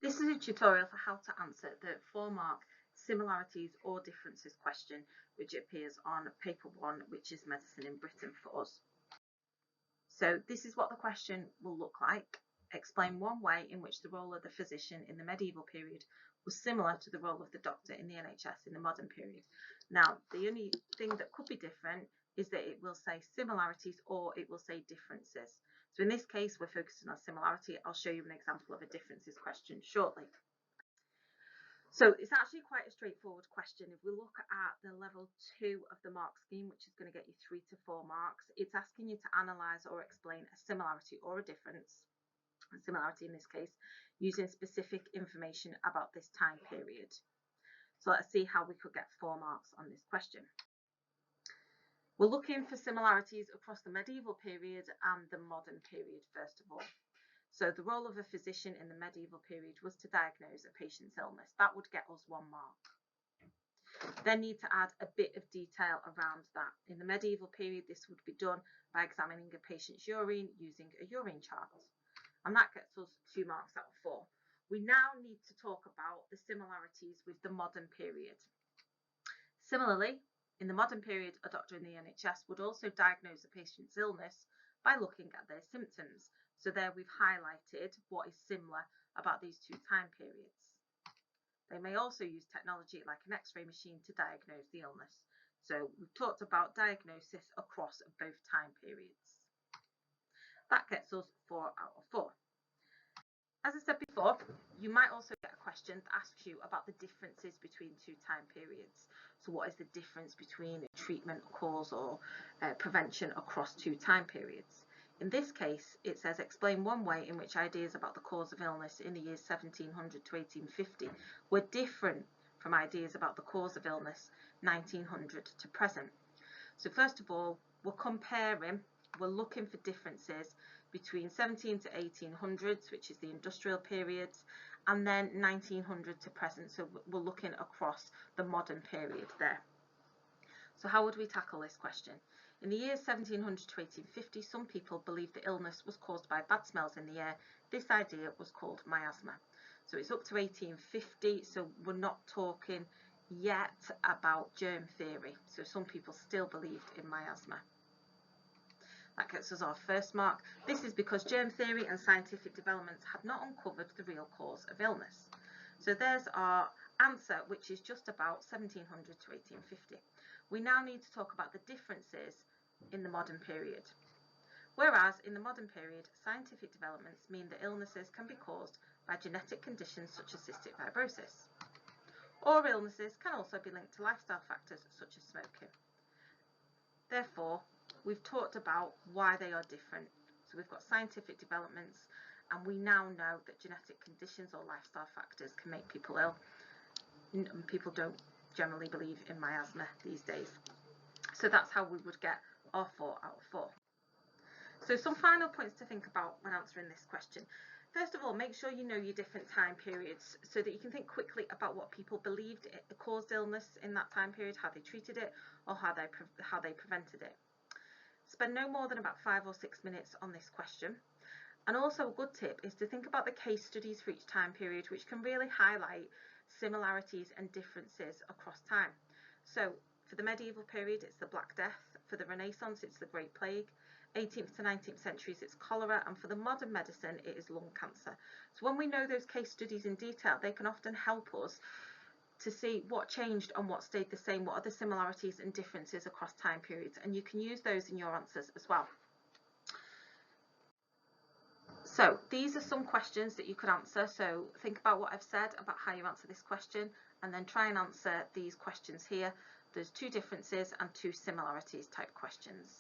This is a tutorial for how to answer the 4-mark similarities or differences question, which appears on paper 1, which is medicine in Britain for us. So this is what the question will look like. Explain one way in which the role of the physician in the medieval period was similar to the role of the doctor in the NHS in the modern period. Now, the only thing that could be different is that it will say similarities or it will say differences. So in this case, we're focusing on similarity. I'll show you an example of a differences question shortly. So it's actually quite a straightforward question. If we look at the level 2 of the mark scheme, which is going to get you 3 to 4 marks, it's asking you to analyse or explain a similarity or a difference, a similarity in this case, using specific information about this time period. So let's see how we could get 4 marks on this question. We're looking for similarities across the medieval period and the modern period, first of all. So the role of a physician in the medieval period was to diagnose a patient's illness. That would get us 1 mark. Then need to add a bit of detail around that. In the medieval period, this would be done by examining a patient's urine using a urine chart. And that gets us 2 marks out of 4. We now need to talk about the similarities with the modern period. Similarly, in the modern period, a doctor in the NHS would also diagnose a patient's illness by looking at their symptoms. So there we've highlighted what is similar about these 2 time periods. They may also use technology like an X-ray machine to diagnose the illness. So we've talked about diagnosis across both time periods. That gets us 4 out of 4. As I said before, you might also get a question that asks you about the differences between 2 time periods. So what is the difference between a treatment, cause or prevention across 2 time periods? In this case, it says explain one way in which ideas about the cause of illness in the years 1700 to 1850 were different from ideas about the cause of illness 1900 to present. So first of all, we're looking for differences between 17 to 1800s, which is the industrial periods, and then 1900 to present. So we're looking across the modern period there. So how would we tackle this question? In the years 1700 to 1850, some people believed the illness was caused by bad smells in the air. This idea was called miasma. So it's up to 1850, so we're not talking yet about germ theory. So some people still believed in miasma. That gets us our 1st mark. This is because germ theory and scientific developments had not uncovered the real cause of illness. So there's our answer, which is just about 1700 to 1850. We now need to talk about the differences in the modern period. Whereas in the modern period, scientific developments mean that illnesses can be caused by genetic conditions such as cystic fibrosis. Or illnesses can also be linked to lifestyle factors such as smoking. Therefore, we've talked about why they are different. So we've got scientific developments, and we now know that genetic conditions or lifestyle factors can make people ill. And people don't generally believe in miasma these days. So that's how we would get our 4 out of 4. So some final points to think about when answering this question. First of all, make sure you know your different time periods so that you can think quickly about what people believed caused illness in that time period, how they treated it, or how they prevented it. Spend no more than about 5 or 6 minutes on this question. And also a good tip is to think about the case studies for each time period, which can really highlight similarities and differences across time. So for the medieval period, it's the Black Death. For the Renaissance, it's the Great Plague. 18th to 19th centuries, it's cholera. And for the modern medicine, it is lung cancer. So when we know those case studies in detail, they can often help us to see what changed and what stayed the same, what are the similarities and differences across time periods. And you can use those in your answers as well. So these are some questions that you could answer. So think about what I've said about how you answer this question, and then try and answer these questions here. There's 2 differences and 2 similarities type questions.